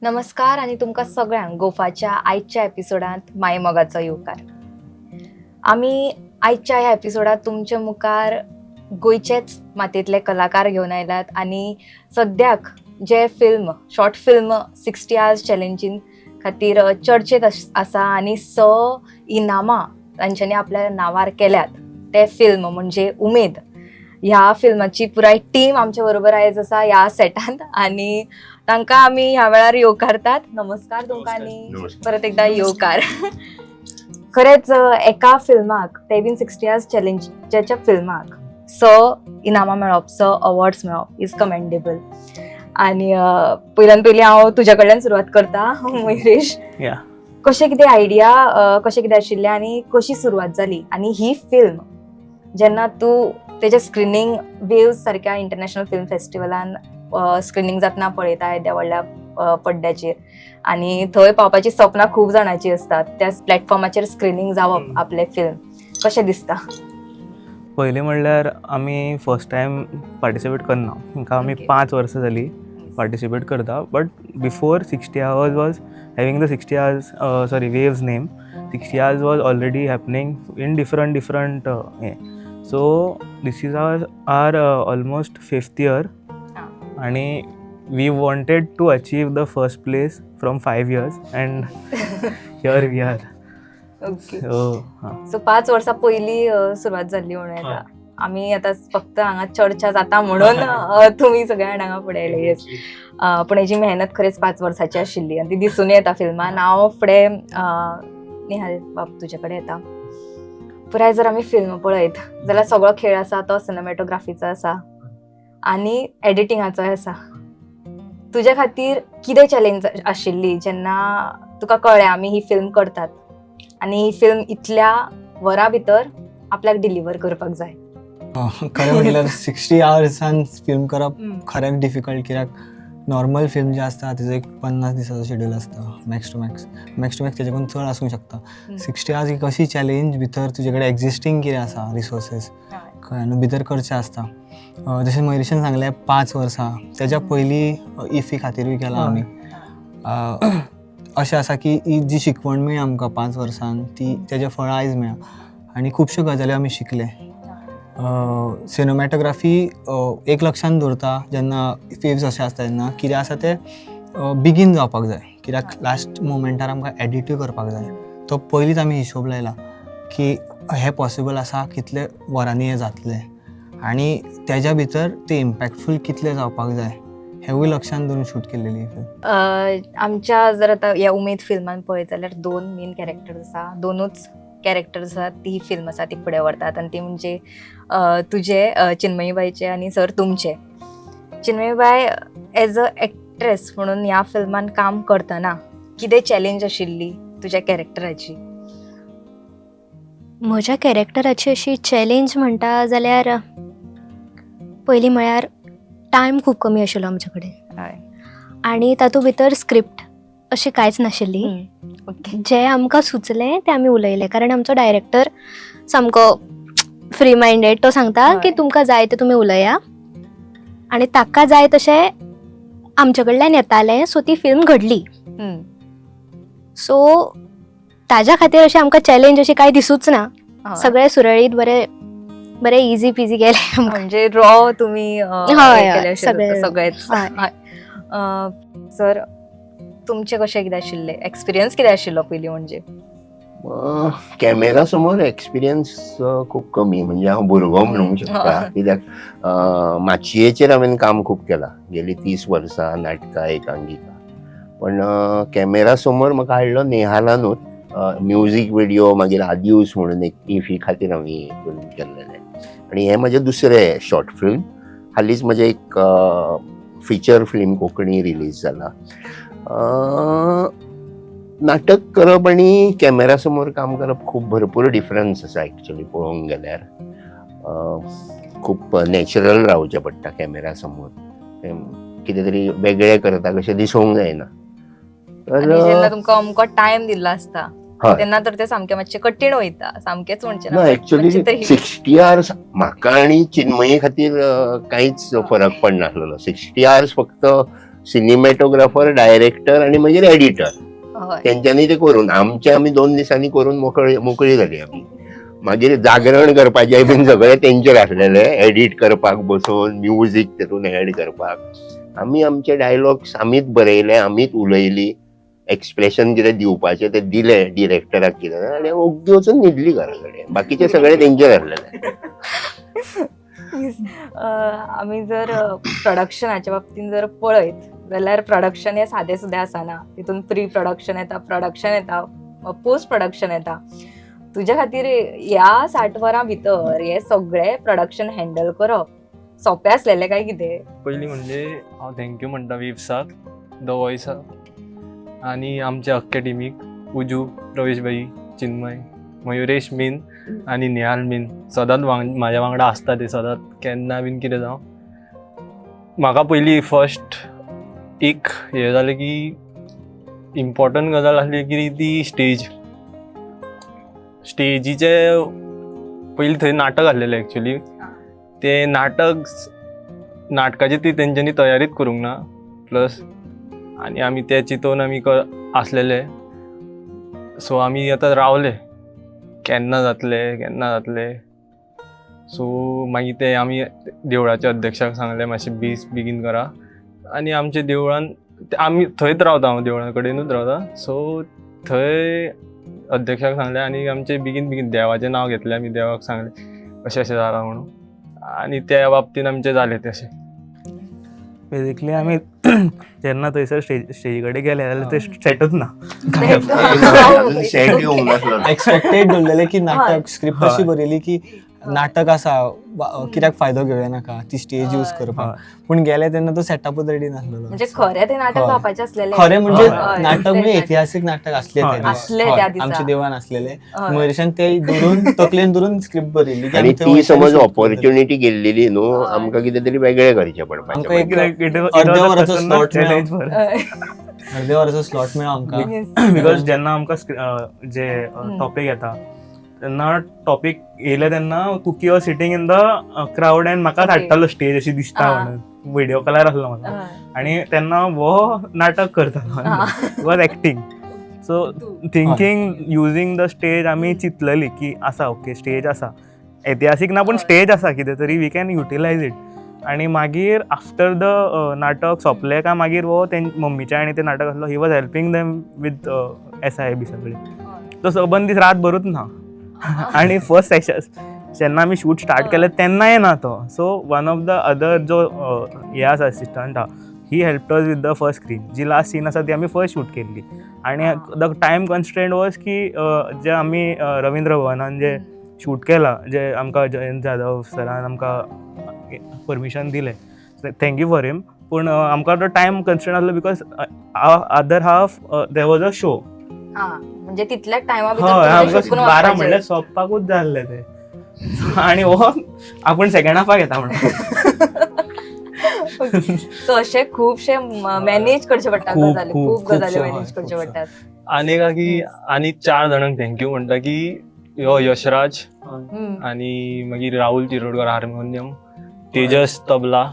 नमस्कार आणि तुमका सगळ्यांक गोफाच्या आयच्या एपिसोडात माय मोगाचो येवकार. आमी आयच्या ह्या एपिसोडात तुमच्या मुखार गोंयचेच मातयेंतले कलाकार घेवन आयल्यात आणि सद्याक जे शॉर्ट फिल्म 60 आवर्स चॅलेंजीन खातीर चर्चेत आसा आणि 6 इनामां तांच्यांनी आपल्या नांवार केल्यात. ते फिल्म म्हणजे उमेद. ह्या फिल्माची पुराय टीम आमच्या बरोबर आयज आसा ह्या सेटांत आणि तांकां आमी ह्या वेळार येवकारतात. नमस्कार तुमकां आणि परत एकदा येवकार. खरेंच एका फिल्माक ते बीन 60 आवर्स चॅलेंजीच्या फिल्माक 6 इनामां मेळप, 6 अवॉर्ड्स मेळप इज कमेंडेबल. आणि पयल्यान पयली हांव तुज्या कडल्यान सुरवात करता मयुरेश. कशें कितें आयडिया कशें कितें आशिल्लें आणि कशी सुरवात जाली आणि ही फिल्म जेन्ना तूं तेजे स्क्रिनींग वेव्स सारक्या इंटरनॅशनल फिल्म फेस्टिवलान स्क्रिनींग जातना पळयता येद्या व्हडल्या पड्ड्याचेर आणि थंय पावपाची सपनां खूब जाणांची असतात. त्या प्लॅटफॉर्माचेर स्क्रिनींग जावप आपले फिल्म कशें दिसता? पयलीं म्हणल्यार आमी फर्स्ट टायम पार्टिसिपेट करना. तांकां आमी 5 वर्सां जालीं पार्टिसिपेट करता. But before 60 hours was having the 60 hours waves name. 60 hours was already happening in different हे. So this is our almost 5th year आणि we wanted to achieve the first place from 5 years and here we are. So 5 वर्सां पयलीं सुरवात जाल्ली म्हणून येता. आमी आतां फक्त हांगा चर्चा जाता म्हणून तुमी सगळ्या हांगा फुडें आयले. येस, पूण हेजी मेहनत खरेंच 5 वर्सांची आशिल्ली आनी ती दिसून येता फिल्मान. हांव फुडें निहाल बाब तुजे कडेन येता. पुराय जर आमी फिल्म पळयत जाल्यार सगळो खेळ आसा तो सिनेमॅटोग्राफीचो आसा आनी एडिटिंगाचोय आसा. तुज्या खातीर कितें चॅलेंज आशिल्ली जेन्ना तुका कळ्ळें आमी ही फिल्म करतात आणि ही फिल्म इतल्या वरां भितर आपल्याक डिलिव्हर करपाक जाय? खरें म्हणल्यार 60 आवर्सान फिल्म करप खरेंच डिफिकल्ट. कित्याक नॉर्मल फिल्म जे आसता तेजो एक 50 दिसाचो शेड्यूल आसता मॅक्स टू मॅक्स तेजेकून चड आसूंक शकता. 60 आवर्स ही कशी चॅलेंज भितर तुजे कडेन एक्झिस्टींग कितें आसा रिसोर्सीस कळ्ळें भितर करचें आसता. जशें मयुरेशान सांगलें 5 वर्सां तेज्या पयलीं इफी खातीरूय केलां आमी. अशें आसा की ही जी शिकवण मेळ्ळी आमकां 5 वर्सान ती तेजें फळ आयज मेळ्ळा आनी खुबश्यो गजाली आमी शिकले. सिनेमॅटोग्राफी एक लक्षान दवरता जेन्ना फेव्स अशें आसता तेन्ना कितें आसा तें बेगीन जावपाक जाय. कित्याक लास्ट मोमेंटार आमकां एडिटूय करपाक जाय. तो पयलींच आमी हिशोब लायला की हें पॉसिबल आसा, कितले वरांनी हें जातलें आनी तेज्या भितर तें इम्पॅक्टफूल कितलें जावपाक जाय हेंवूय लक्षान दवरून शूट केल्लेली फिल्म. आमच्या जर आतां ह्या उमेद फिल्मान पळयत जाल्यार 2 मेन कॅरेक्टर्स आसा. दोनूच कॅरेक्टर्स आसात ती फिल्म आसा ती फुडें व्हरतात आनी ती म्हणजे तुजे चिन्मयीबाईचे आनी सर तुमचे. चिन्मयीबाई एज अ एक्ट्रेस म्हणून ह्या फिल्मान काम करतना कितें चॅलेंज आशिल्ली तुज्या कॅरेक्टराची? म्हज्या कॅरेक्टराची अशी चॅलेंज म्हणटा जाल्यार पयलीं म्हळ्यार टायम खूब कमी आशिल्लो आमचे कडेन आनी तातूंत भितर स्क्रिप्ट अशी कांयच नाशिल्ली. जें आमकां सुचलें तें आमी उलयलें. कारण आमचो डायरेक्टर सामको फ्री मायंडेड. तो सांगता की तुमकां जाय तें तुमी उलया आनी ताका जाय तशें आमचे कडल्यान येतालें. सो ती फिल्म घडली. सो ताज्या खातीर अशें आमकां चॅलेंज अशी कांय दिसूच ना. सगळें सुरळीत बरें इजी पिजी गेलें. म्हणजे रॉ तुमी सगळेंच. सर तुमचे कशें कितें आशिल्लें? एक्सपिरियन्स कितें आशिल्लो पयलीं? म्हणजे कॅमेरा समोर एक्सपिरियन्स खूब कमी. म्हणजे हांव भुरगो म्हणूंक शकता. कित्याक माचयेचेर हांवें काम खूब केलां. गेली 30 वर्सां नाटकां एकांकिका. पण कॅमेरा समोर म्हाका हाडलो नेहालानूच. म्युझीक व्हिडिओ मागीर आदियूस म्हणून एक इफी खातीर हांवें फिल्म केल्लेलें आनी हें म्हजें दुसरें शॉर्ट फिल्म. हालींच म्हजें एक फिचर फिल्म कोंकणी रिलीज जाला. नाटक करप आनी कॅमेरा समोर काम करप खूब भरपूर डिफरन्स आसा एक्चुली पळोवंक गेल्यार. खूब नॅचरल रावचें पडटा कॅमेरा समोर. कितें तरी वेगळें करता कशें दिसूंक जायना. जेन्ना तुमकां अमको टायम दिल्लो आसता तेन्ना तर तें सामकें मातशें कठीण वयता. सामकेंच म्हणचें ना. एक्चुअली 60 आवर्स म्हाका आनी चिन्मयी खातीर कांयच फरक पडनासलो. 60 आवर्स फक्त सिनेमॅटोग्राफर, डायरेक्टर आणि मागीर एडिटर हय. तेंच्यांनी ते करून आमी 2 दिसांनी करून मोकळी जाली आमी. मागीर जागरण करपाचें बीन सगळें तेंचेर आसलेलें, एडिट करपाक बसून म्युजीक तेतून एड करपाक आमी आमचे डायलॉग्स आमीच बरयले, आमीच उलयली, एक्सप्रेशन कितें दिवपाचें ते दिलें डिरेक्टराक कितें आनी ओग्गी वचून न्हिदली घरा कडेन. बाकीचें सगळें तेंचेर आसलेलें. आमी जर प्रोडक्शनाच्या बाबतीन जर पळयत जाल्यार प्रोडक्शन हें सादें सुद्दां आसना. तितून प्री प्रोडक्शन येता, प्रोडक्शन येता, पोस्ट प्रोडक्शन येता. तुज्या खातीर ह्या 60 वरां भितर हे सगळें प्रोडक्शन हँडल करप सोंपें आसलेलें काय कितें? पयलीं म्हणजे हांव थँक्यू म्हणटा विव्साक, द वॉयसाक आनी आमच्या अख्ख्या टिमीक उजू, प्रवेशभाई, चिन्मय, मयुरेश बीन आनी नेहाल बीन सदांच म्हाज्या वांगडा आसता. ते सदांच केन्ना बीन कितें जावं. म्हाका पयलीं फर्स्ट एक हें जालें की इम्पॉर्टंट गजाल आसली की ती स्टेजीचे पयलीं थंय नाटक आसलेलें एक्चुली. ते नाटकाची ती तेंच्यांनी तयारीच करूंक ना प्लस आनी आमी ते चिंतून आमी आसलेले. सो आमी आतां रावले केन्ना जातले. सो मागीर ते आमी देवळाच्या अध्यक्षाक सांगलें मातशें बेगीन करा. आनी आमच्या देवळान आमी थंयच रावता, हांव देवळा कडेनूच रावता. सो थंय अध्यक्षाक सांगलें आनी आमचें बेगीन देवाचें नांव घेतलें. आमी देवाक सांगलें अशें जाला म्हणून आनी त्या बाबतीन आमचें जालें तशें. बेसिकली आमी जेन्ना थंयसर स्टेजी कडेन गेले जाल्यार ते सेटूच ना. अजून सेट येवंक नासलो. एक्सपेक्टेड दवरलेलें की नाटक स्क्रिप्ट अशी बरयली की नाटक आसा, कित्याक फायदो घेवया नाका ती स्टेज यूज करपाक. पूण गेले तेन्ना तो सेटअपूच रेडी नासलेलो. म्हणजे खरें ते नाटक जावपाचें आसलेलें. खरें म्हणजे हय. नाटक म्हणजे ऐतिहासीक नाटक आसले हय. आसले त्या दिसा. आमच्या देवान आसलेले. हय. मयुरेशान ते धरून तकलेन धरून स्क्रिप्ट बरयली. आनी ती समज ऑपॉर्च्युनिटी गेल्लेली न्हू, आमकां कितें तरी वेगळें करचें पडपाचें. आमकां एक अर्द्या वराचो स्लॉट मेळ्ळो आमकां. बिकॉज जेन्ना आमकां जे टॉपीक येता तेन्ना टॉपीक येयले तेन्ना cookie was sitting in the crowd and म्हाका धाडटालो स्टेज अशी दिसता म्हणून. व्हिडिओ कॉलार आसलो म्हाका आनी तेन्ना वो नाटक करतालो, was acting. So thinking using the stage आमी चिंतलेली की आसा ओके स्टेज आसा, ऐतिहासीक ना पूण स्टेज आसा कितें तरी वी कॅन युटिलायज इट. आनी मागीर आफ्टर द नाटक सोंपलें काय मागीर वो मम्मीचें आनी तें नाटक आसलो, he was helping them with SIB सगळें. तो सबंद दीस रात भरूच ना. आनी फर्स्ट सेशन जेन्ना आमी शूट स्टार्ट केलें तेन्ना येना तो. So one of the other जो हे आसा assistant he helped us with the first screen. जी लास्ट सीन आसा ती आमी फर्स्ट शूट केल्ली. आनी द टायम कन्स्ट्रेंट वॉज की जे आमी रवींद्र भवनान जे शूट केलां, जे आमकां जयंत जाधव सरान आमकां परमिशन दिलें, थँक्यू फॉर हिम. पूण आमकां तो टायम कन्स्ट्रेंट आसलो because other half there was a show. म्हणजे तितल्याच टायमा हय आमकां 12 म्हणल्यार सोंपपाकूच जाल्लें तें. आनी हो आपूण सेकंड हाफाक येता म्हणून. सो अशे खुबशे मॅनेज करचे पडटा गजाली, खूब गजाली मॅनेज करचे पडटात. आनी की आनी 4 जाणांक थँक्यू म्हणटा की ह्यो यशराज आनी मागीर राहुल चिरोडकर हार्मोनियम, तेजस तबला,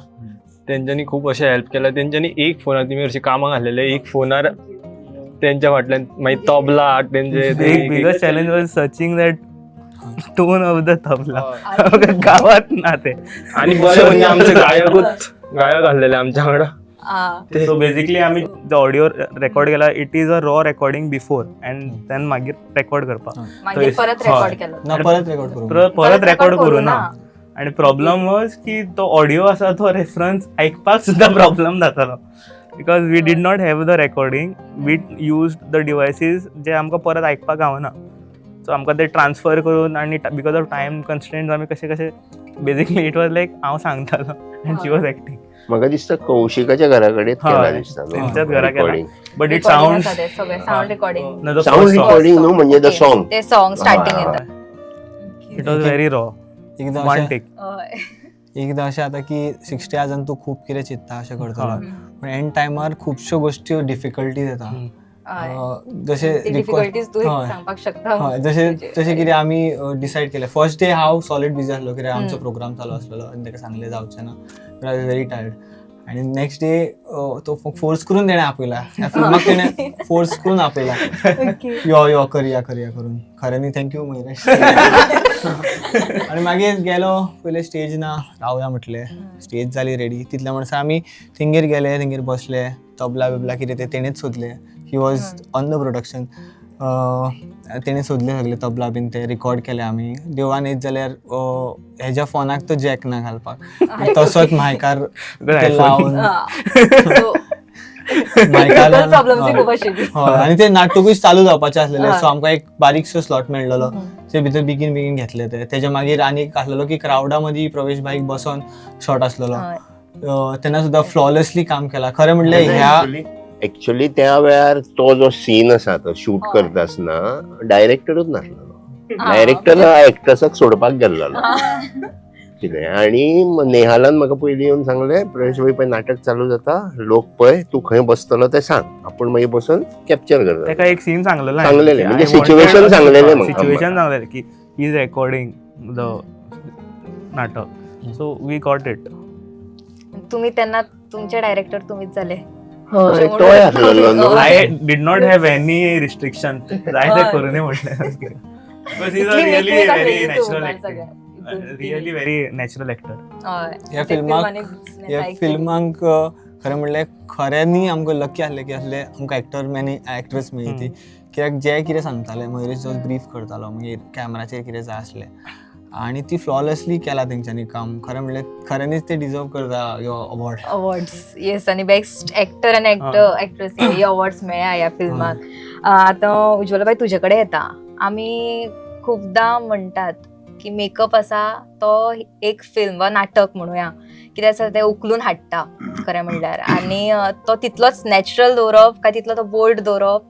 तेंच्यांनी खूब अशें हेल्प केला. तेंच्यांनी एक फोनार तुमी अशें कामाक आसलेले, एक फोनार तेंच्या फाटल्यान मागीर तबला तेंचे biggest challenge was searching that tone of the tabla. गावात ना ते. आनी बरें म्हणजे आमचे गायक आसलेले आमच्या वांगडा. सो बेसिकली आमी जो ऑडिओ रेकॉर्ड केला it is a raw recording before and then मागीर रेकॉर्ड करपाक. मागीर परत रेकॉर्ड केलो. परत रेकॉर्ड करूं ना. आनी प्रॉब्लम वॉज की तो ऑडिओ आसा तो रेफरन्स आयकपाक सुद्दां प्रॉब्लम जातालो. Because we did not have the recording, we use the devices जे आमकां परत आयकपाक गावना. सो आमकां ते ट्रान्सफर करून आनी बिकॉज ऑफ टायम कन्स्ट्रेंट्स आमी कशें बेसिकली इट वॉज लायक हांव सांगतालो अँड शी वॉज एक्टींग. म्हाका दिसता कौशिकाच्या घरा कडेन केला दिसता तेंच्याच घरा केला. recording. But it sound sound recording, sound recording न्हू म्हणजे द सॉंग. ते सॉंग स्टार्टिंग येता. It was very raw. One take. एकदां अशें जाता की 60 आजान तूं खूब कितें चिंत्ता अशें करतलो, पूण एंड टायमार खुबश्यो गोश्टी डिफिकल्टीज येता. जशें डिफिकल्टीज तूं सांगपाक शकता. हय जशें कितें आमी डिसायड केलें. फर्स्ट डे हांव सॉलिड बिजी आसलो कित्याक आमचो प्रोग्राम चालू आसलेलो आनी ताका सांगलें जावचें ना, आय वॉज व्हेरी टायर्ड. आणि नेक्स्ट डे तो फोर्स करून तेणे आपयला ह्या फिल्माक तेणे फोर्स करून आपयला यो यो करया करया करून खऱ्यांनी थँक्यू मयुरेश. आणि मागीर गेलो पयले स्टेज ना रावया म्हटले स्टेज जाली रेडी तितल्या म्हणसर आमी थिंगेर गेले थिंगेर बसले तबला बिबला कितें ते तेणेच सोदले. He was on the production. तेणे सोदले सगळे तबला बीन ते रिकॉर्ड केले आमी. देवान येत जाल्यार हेज्या फोनाक तो जॅक ना घालपाक तसोच मायकार लावन खूप आशिल्ली. हय आनी ते नाटकूय चालू जावपाचें आसलेलें सो आमकां एक बारीकसो स्लॉट मेळ्ळलो ते भितर बेगीन घेतले ते. तेच्या मागीर आनी एक आसलेलो की क्रावडा मदीं प्रवेश भाईक बसोन शॉट आसलेलो तेन्ना सुद्दां फ्लॉलेसली काम केला. खरें म्हणल्यार ह्या ऍक्च्युअली त्या वेळार तो जो सीन आसा तो शूट करता आसतना डायरेक्टरूच नासलो. डायरेक्टर एक्ट्रेसाक सोडपाक गेल्लो कितें आनी नेहालान म्हाका पयलीं येवन सांगलें प्रवेश भाई पळय नाटक चालू जाता लोक पळय तूं खंय बसतलो तें सांग आपूण मागीर बसून कॅप्चर करता. ताका एक सीन सांगलेलो सांगलेलें म्हणजे सिच्युएशन सांगलेलें म्हाका. सिच्युएशन सांगलेलें की ही इज रेकॉर्डिंग द नाटक सो वी गॉट इट. तुम्ही त्यांना तुमचे डायरेक्टर तुम्हीच झाले. हय तोय आसलेलो न्हू. I did not have any restriction जाय ते करू नये म्हटलें. Because is a really very natural really very natural actor. ह्या फिल्मांक खरें म्हणल्यार खऱ्यांनी आमकां लकी आसले की असले आमकां एक्ट्रेस मेळ्ळी ती. कित्याक जे कितें सांगताले मयुरेश जो ब्रीफ करतालो मागीर कॅमेराचेर कितें जाय आसलें आणि ती फ्लॉलेसली केला तेंच्यांनी काम. खरें म्हणल्यार खऱ्यांनीच ते डिजर्व करता ह्यो अवॉर्ड्स. येस आणि बेस्ट एक्टर आणि एक्ट्रेस हे अवॉर्ड्स मेळ्ळ्या ह्या फिल्माक. आतां उज्ज्वला बाई तुजे कडेन येता. आमी खूबदां म्हणटात की मेकअप आसा तो एक फिल्म वा नाटक म्हणुया कितें आसा तें उखलून हाडटा खरें म्हणल्यार आनी तो तितलोच नॅचरल दवरप काय तितलो तो बोल्ड दवरप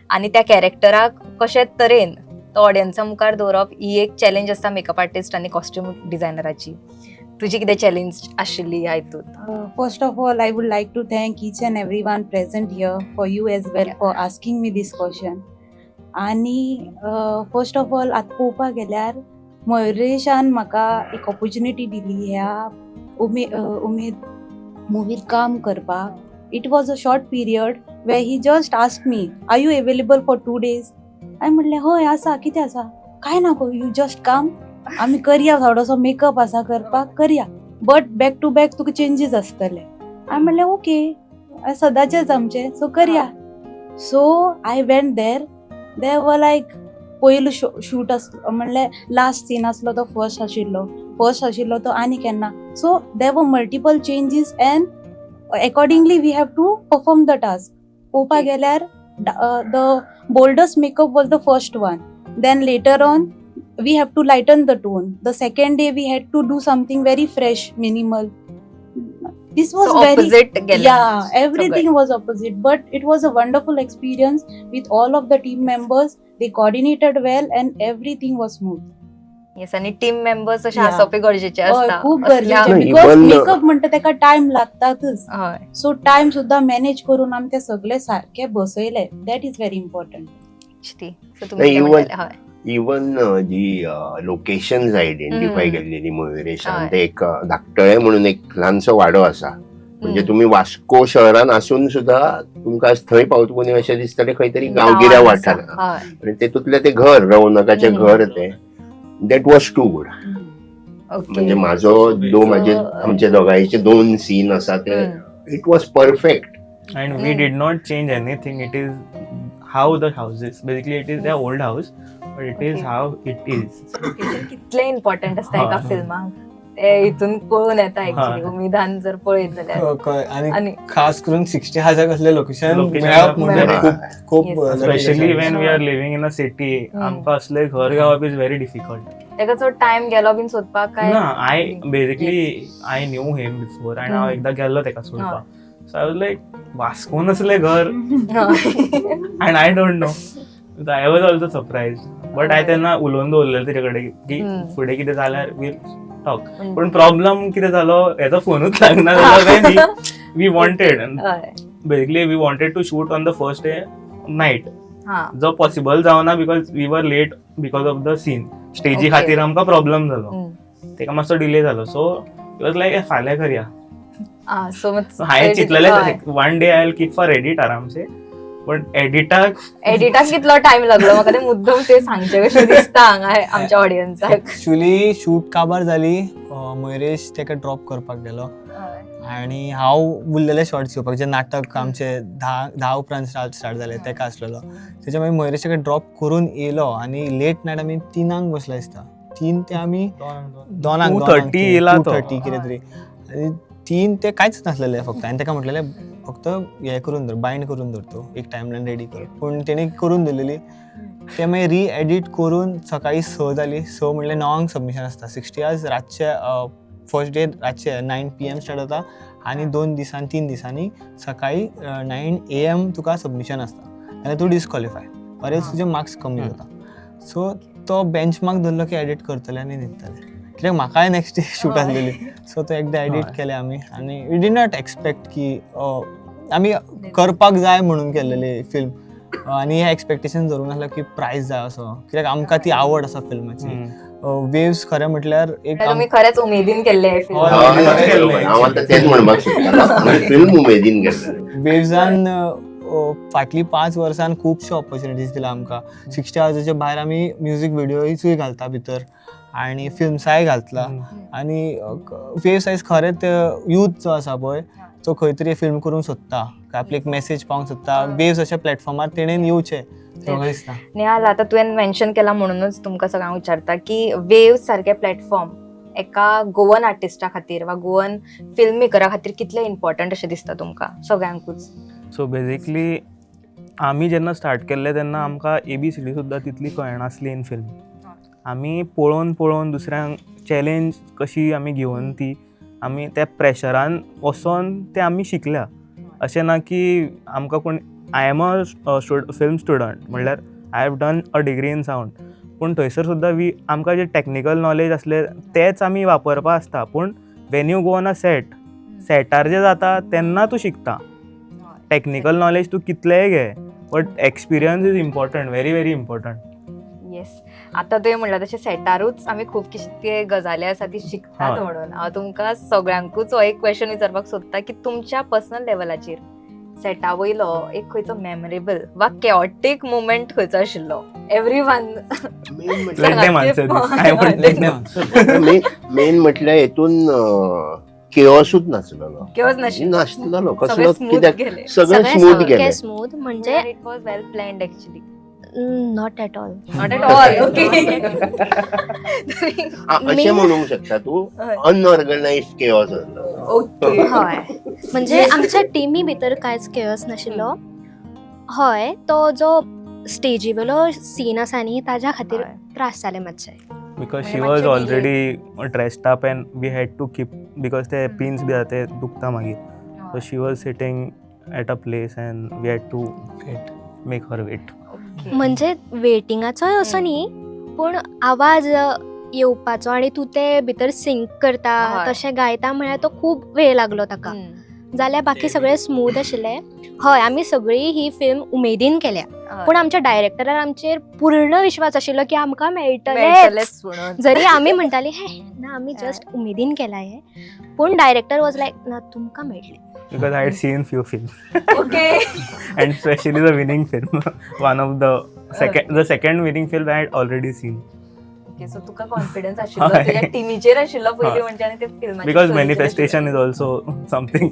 आनी त्या कॅरेक्टराक कशे तरेन तो ऑडियन्सा मुखार दवरप ही एक चॅलेंज आसता मेकअप आर्टिस्ट आनी कॉस्ट्यूम डिझायनराची. तुजी कितें चॅलेंज आशिल्ली ह्या हितून? First of all, I would like to thank each and everyone present here for you as well for asking me this question. आणि फर्स्ट ऑफ ऑल आतां पळोवपाक गेल्यार मयुरेशान म्हाका एक ऑपॉर्च्युनिटी दिली ह्या उमेद मुवीत काम करपाक. It was a short period way he just ask me are you available for 2 days. हांवें म्हणलें हय आसा कितें आसा काय ना गो यू जस्ट काम आमी करया थोडोसो मेकअप आसा करपाक करया बट बॅक टू बॅक तुका चेंजीस आसतले. हांवें म्हणलें ओके सदांचेच आमचें सो करया. सो आय वेंट देर वर लायक पयलो शूट आसलो म्हणल्यार लास्ट सीन आसलो तो फर्स्ट आशिल्लो तो आनी केन्ना. So there were multiple changes and accordingly we have to perform the task. पळोवपाक गेल्यार the boldest makeup was the first one. Then later on we have to lighten the tone. The second day we had to do something very fresh, minimal. This was so very opposite everything was opposite, but it was a wonderful experience with all of the team members. They coordinated well and everything was smooth. Yes आणि team members अशे आसप गरजेचे असता. खूप गरजेचे because makeup म्हणटा तेका time लागतातच. सो टाइम सुद्धा मॅनेज करून आमी ते सगळे सारखे बसयले. That is very important. Even जी लोकेशन्स आयडेंटिफाय केल्लेली मयुरेशान ते एक धाकटळे म्हणून एक ल्हानसो वाडो आसा. म्हणजे तुम्ही वास्को शहरान आसून सुद्धा तुमकां थंय पावतकून अशें दिसतलें खंय तरी गांवगिऱ्या वाठारांत आनी तेतूंतले ते घर रौनकाचें घर ते दॅट वॉज टू गुड. म्हणजे माझे आमच्या दोगांचे 2 सीन आसा ते it was perfect. And we did not change anything. It is how the house is. Basically, it is their old house, but it is how it is. कितले important असता एका फिल्माक ते इथून कळून येता एक्चुअली उमेदान जर पळयत जाल्यार. आणि खास करून 60 हजार कसले लोकेशन मेळप म्हणजे खूप Especially when we are living in a city, आमकां असले घर घेवप is very difficult. तेका चड टाइम गेलो बीन सोदपाक काय ना I knew him before and हांव एकदां गेल्लो तेका सोदपाक. So I was like, वास्कोन असले घर and I don't know. So I was also surprised. But I तेन्ना उलोवन दवरलेलें तेजे कडेन की फुडें कितें जाल्यार we'll talk. पण प्रॉब्लम कितें जालो हेजो फोनूच लागना जालो. We wanted basically we wanted to shoot on the first day night. जो पॉसिबल जावना because we were late because of the scene. स्टेजी खातीर आमकां प्रॉब्लम जालो तेका मातसो डिले जालो. सो इट वॉज लायक फाल्यां करया सो हांवें चिंतलेलें one day I will keep for edit आरामसे, बट एडिटाक एडिटाक कितलो टाइम लागलो म्हाका ते मुद्दम ते सांगचे कशें दिसता हांगा आमच्या ऑडियन्साक. एक्चुली शूट काबार जाली, मयुरेश तेका ड्रॉप करपाक गेलो आनी हांव उरलेले शॉर्ट्स घेवपाक, जे नाटक आमचे 10 उपरांत स्टार्ट जाले तेका आसलेलो. तेच्या मागीर मयुरेश तेका ड्रॉप करून येयलो आनी लेट नायट आमी 3 बसला दिसता. 3 ते आमी 2:30 येयला तो. 2:30 कितें तरी, आनी 3 ते कांयच नासलेले फक्त. हांवें तेका म्हटलेलें फक्त हें करून दवर, बायंड करून दवर तूं, एक टायमलायन रेडी कर. पूण तेणी करून दिलेली. ते मागीर री-एडीट करून सकाळी 6 जाली. 6 म्हणल्यार 9 सबमिशन आसता. 60 hours रातचे, फर्स्ट डे रातचे 9 PM स्टार्ट जाता आनी 3 दिसांनी सकाळी 9 AM तुका सबमिशन आसता. आनी तूं डिस्कॉलिफाय, बरेच तुजे मार्क्स कमी जाता. सो तो बेंच मार्क धरलो की एडिट करतले आनी दितले. कित्याक म्हाकाय नेक्स्ट डे शूट आसलेली. सो तो एकदां एडिट केले आमी आनी वी डीड नॉट एक्सपेक्ट की आमी करपाक जाय म्हणून केल्लेली फिल्म. आनी हे एक्सपेक्टेशन धरूंक नासलो की प्रायज जाय असो, कित्याक आमकां ती आवड आसा फिल्माची. वेव्स खरें म्हटल्यार एक तुम्ही खरेंच उमेदीन केल्ले हे film. हांव आतां तेच म्हणपाक सोदतालो, फिल्म उमेदीन केल्लें. वेव्जान फाटलीं 5 वर्सान खुबश्यो ऑपॉर्च्युनिटीज दिला आमकां. 60 hours भायर आमी म्युजीक विडियोजूय घालता भितर आनी फिल्म्साय घातला. आनी वेव्स आयज खरेंच यूथ जो आसा पळय तो खंय तरी फिल्म करूंक सोदता, आपली एक मेसेज पावंक सोदता. वेव्स अशा प्लॅटफॉर्मार तेणेन येवचें म्हाका दिसता. नेहाल, आता तुवें मेन्शन केला म्हणूनच तुमकां सगळ्यांक विचारता की वेव्स सारके प्लॅटफॉर्म एका गोवन आर्टिस्टा खातीर वा गोवन फिल्म मेकरा खातीर कितले इम्पॉर्टंट अशें दिसता तुमकां सगळ्यांकूच? सो बेजिकली आमी जेन्ना स्टार्ट केल्ले तेन्ना आमकां ABCD सुद्दां तितली कळनासली इन फिल्म. आमी पळोवन दुसऱ्यांक चॅलेंज कशी आमी घेवन ती आमी त्या प्रेशरान वचोन ते आमी शिकल्या. अशें ना की आमकां कोण, I am a film student म्हणल्यार I have done a degree in sound, पूण थंयसर सुद्दां आमकां जे टॅक्निकल नॉलेज आसले तेच आमी वापरपा आसता. पूण when you go on a सेटार जे जाता तेन्ना तूं शिकता. टॅक्निकल नॉलेज तूं कितलेंय घे, but experience is important, very important. Yes, आता तुवें म्हणला तशें सेटारूच आमी खूब कितें गजाली आसा ती शिकतात. म्हणून हांव तुमकां सगळ्यांकूच हो एक क्वेश्चन विचारपाक सोदता की तुमच्या पर्सनल लेवलाचेर सेटा वयलो एक खंयचो मेमोरेबल वा केओटीक मोमेंट खंयचो आशिल्लो? एवरीवन मेन म्हटल्यार हेतून केओसूच नासलेलो. केओस नाशिल्लो. नासलेलो कसलो, सगळें कित्याक smooth गेलें. सगळें स्मूथ गेलें. स्मूथ म्हणजे it was well planned actually. Not at all. Not at all. Okay. अशें म्हणूंक शकता तूं, अनऑर्गनायज्ड केओस आसलो. ओके. हय, म्हणजे आमच्या टिमी भितर कांयच केओस नाशिल्लो. हय, तो जो स्टेजी वेलो सीन आसा न्ही ताज्या खातीर त्रास जाले मातशे. Because she was already dressed up and we had to keep, because ते पिन्स बी आसा ते दुखता मागीर. So she was sitting at a place and we had to make her wait. म्हणजे वेटिंगाचोय असो न्ही, पूण आवाज येवपाचो आनी तूं ते भितर सिंक करता तशें गायता म्हळ्यार तो खूब वेळ लागलो ताका. जाल्यार बाकी सगळें स्मूथ आशिल्लें. हय, आमी सगळी ही फिल्म उमेदीन केल्या, पूण आमच्या डायरेक्टरान आमचेर पूर्ण विश्वास आशिल्लो की आमकां मेळटलेंच. जरी आमी म्हणटाली हे ना, आमी जस्ट उमेदीन केला हे, पूण डायरेक्टर वॉज लायक ना, तुमकां मेळटलें. Because I had seen few films. Okay. And especially the winning film. One of the second winning film I had already seen. Okay, so Tuka confidence आशिल्लो तुज्या टिमीचेर आशिल्लो पयलीं म्हणजे, आनी ते फिल्माचेर. Because manifestation is also something.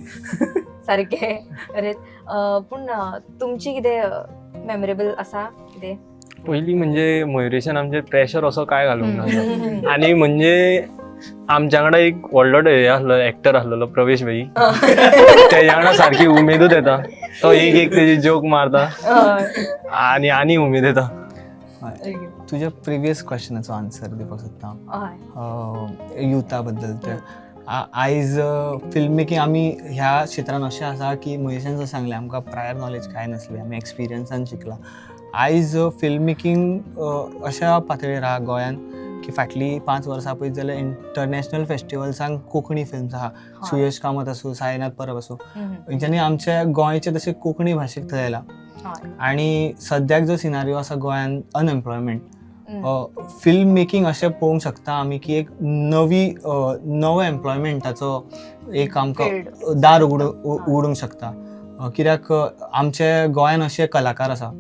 सारके. अरे, पूण तुमची कितें मेमोरेबल आसा कितें? पहिली म्हणजे मयुरेशान आमचेर प्रेशर असो काय घालूंक ना. आनी म्हणजे आमच्या वांगडा एक व्हडलो हे आसलो, एक्टर आसलेलो प्रवेश भाई. तेज्या वांगडा सारकी उमेदूच येता. तो एक तेजी जोक मारता आनी उमेद येता. तुज्या प्रिवियस क्वेश्चनाचो आन्सर दिवपाक सोदता युथा बद्दल. ते आयज फिल्म मेकींग आमी ह्या क्षेत्रान अशें आसा की महेशान जर सांगलें आमकां प्रायर नॉलेज कांय नासलें, आमी एक्सपिरियन्सान शिकला. आयज फिल्म मेकींग अशा पातळीर आहा गोंयान की फाटलीं 5 वर्सां पळयत जाल्यार इंटरनॅशनल फेस्टिवल्सांक कोंकणी फिल्म्स आहा. सुयश कामत आसूं, साईनाथ परब आसूं, हेंच्यांनी आमच्या गोंयचे तशें कोंकणी भाशेक थंय येयला. आनी सद्याक जो सिनारियो आसा गोंयान, अनएम्प्लॉयमेंट, फिल्म मेकिंग अशें पळोवंक शकता आमी की एक नवो एम्प्लॉयमेंटाचो एक आमकां Field. दार उगडूंक शकता. कित्याक आमचे गोंयान अशे कलाकार आसा,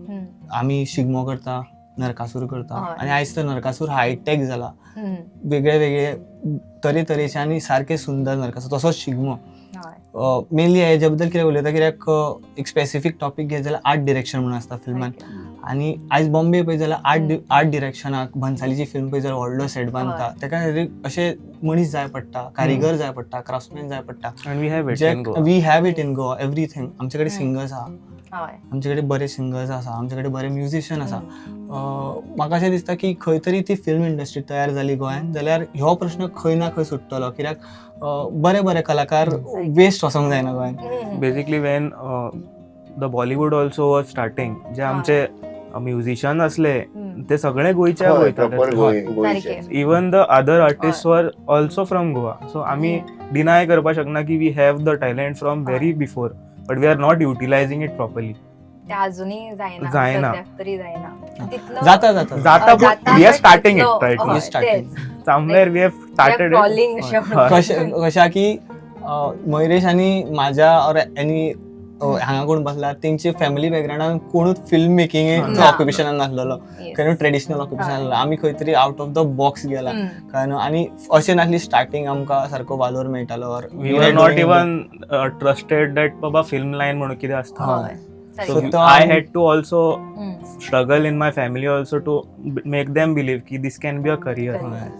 आमी शिगमो करता, नरकासूर करता, हय. आनी आयज तर नरकासूर हायटेक जाला, हम्म. वेगळे वेगळे तरेचे आनी सारके सुंदर नरकासूर, तसोच शिगमो. हय. मेनली हेजे बद्दल कितें उलयता कित्याक एक स्पेसिफीक टॉपीक घेत जाल्यार आर्ट डिरेक्शन म्हणून आसता फिल्मान. आनी आयज बॉम्बे पळयत जाल्यार आर्ट डिरेक्शनाक भन्सालीची फिल्म पळयत जाल्यार व्हडलो सेट बांदता, तेका खातीर अशे मनीस जाय पडटा, कारिगर जाय पडटा, क्राफ्ट्समॅन जाय पडटा. And we have it in Goa. We have it in Goa everything. आमचे कडेन सिंगर्स आहा, हय. आमचे कडेन बरे सिंगर्स आसा, आमचे कडेन बरे म्युझिशियन आसा. म्हाका अशें दिसता की खंय तरी ती फिल्म इंडस्ट्री तयार जाली गोंयांत जाल्यार ह्यो प्रश्न खंय ना खंय सुट्टलो, कित्याक बरे बरे कलाकार वेस्ट वचोंक जायना गोंयांत. Basically Wien the Bollywood also was starting, जे आमचे म्युझिशियन असले ते सगळे गोंयचे प्रॉपर वयताले. गोंयचे. Even the other artist were also from Goa. So आमी डिनाय करपाक शकना की we have the talent from very before, but we are not utilising it properly. ते अजूनही जायना. जायना. सद्याक तरी जायना. तितलो- जाता जाता जाता, but we are but starting it तितलो- right हय, now. starting. तेच. Somewhere we have started crawling it. अशें हय. म्हणून. कशा की मयुरेश आनी म्हाज्या और एनी हांगा कोण बसला तेंची फॅमिली बॅकग्राउंडान कोणूच फिल्म मेकिंग ना. ऑक्युपेशनान नासलेलो, Yes. कारण ट्रेडिशनल ऑक्युपेशन आसलेलो. आमी खंय तरी आउट ऑफ द बॉक्स गेला, हम्म. कारण आनी अशें नासली स्टार्टींग आमकां सारको वालोर मेळटालो or We were not even trusted that बाबा फिल्म लाईन म्हणून कितें असता. हय. So सारकें. I had to also हम्म. struggle in my family also to make them believe ki this can be a career,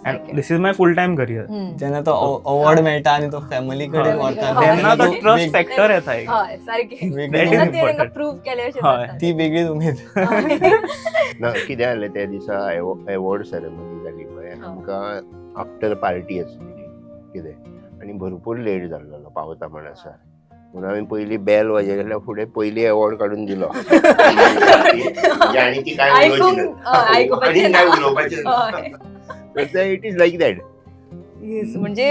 and this is my full time career. हम्म. जेन्ना तो अवॉर्ड मेळटा आनी तो फॅमिली कडेन व्हरता तेन्ना तो तेन्ना ट्रस्ट फॅक्टर येता एक. हय, सारकें. वेगळी That is तेन्ना उमेद. ते तांकां important. प्रूव्ह केलें अशें हय. जाता. ती वेगळीच उमेद. ना कितें जालें त्या दिसा अवॉर्ड सेरेमनी जाली पळय, आमकां आफ्टर पार्टी आसली कितें, आनी भरपूर लेट जाल्लो पावता म्हणसर. म्हणून हांवें पयलीं बेल वाजयल्या फुडें पयलीं अवॉर्ड काडून दिलो. म्हणजे आनी ती काय आयकुपाचें आनी ना. काय उलोवपाचें ना. हय. It is like that. Yes. म्हणजे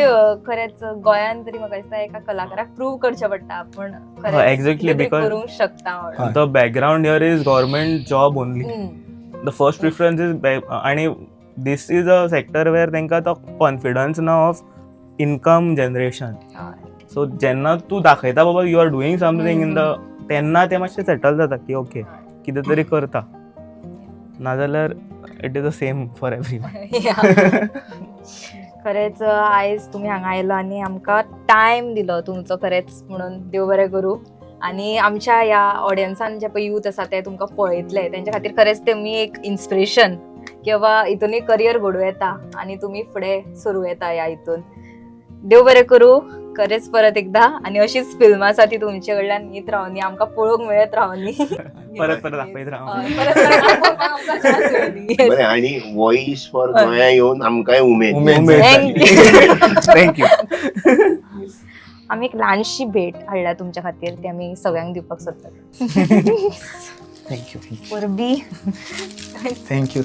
खरेंच गोंयान तरी म्हाका दिसता एका कलाकाराक प्रूव्ह करचें पडटा आपण खरेंच exactly, कितें because- करूंक शकता म्हणून. The background here is government job only. हम्म. The first preference is आणि this is a sector where तांकां तो confidence ना of income generation. हय. सो जेन्ना तूं दाखयता बाबा you are doing something in the, तेन्ना ते मातशें सेटल जाता की ओके कितें तरी करता, नाजाल्यार it is the same for everyone. खरेंच आयज तुमी हांगा आयलो आनी आमकां टायम दिलो तुमचो खरेंच, म्हणून देव बरें करूं. आनी आमच्या ह्या ऑडियन्सान जे पळय यूथ आसा ते तुमकां पळयतले तेंच्या खातीर खरेंच तुमी एक इन्स्पिरेशन, किंवा हितूनय करियर घडूं येता आनी तुमी फुडें सरूं येता ह्या हितून. देव बरें करूं खरेंच परत एकदा. आनी अशीच फिल्म आसा ती तुमचे कडल्यान येत रावनी, आमकां पळोवंक मेळत रावनी. परत दाखयत राव. हय, परत दाखोवपाक आमकां chance मेळ्ळी. Yes. बरें, आनी वॉइस फॉर गोंया येवन आमकांय उमेद. थँक्यू. आमी एक ल्हानशी भेट हाडल्या तुमच्या खातीर, ती आमी सगळ्यांक दिवपाक सोदतात. थँक्यू परबी. थँक्यू.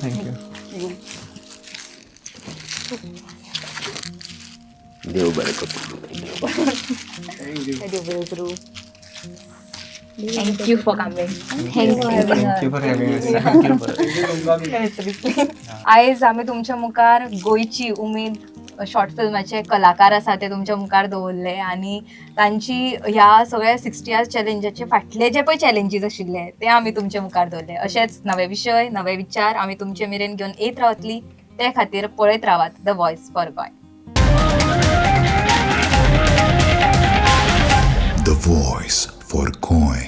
देव बरें करूं. देव बरें करूं. Thank you for coming. Thank you for having us. आयज आमी तुमच्या मुखार गोंयची उमेद शॉर्ट फिल्माचे कलाकार आसा ते तुमच्या मुखार दवरले, आनी तांची ह्या सगळ्या 60 years चॅलेंजाचे फाटले जे पळय चॅलेंजीस आशिल्ले ते आमी तुमच्या मुखार दवरले. अशेच नवे विशय, नवे विचार आमी तुमचे मेरेन घेवन येत रावतली. ते खातीर पळयत रावात the voice for Goa. The Voice for Goy.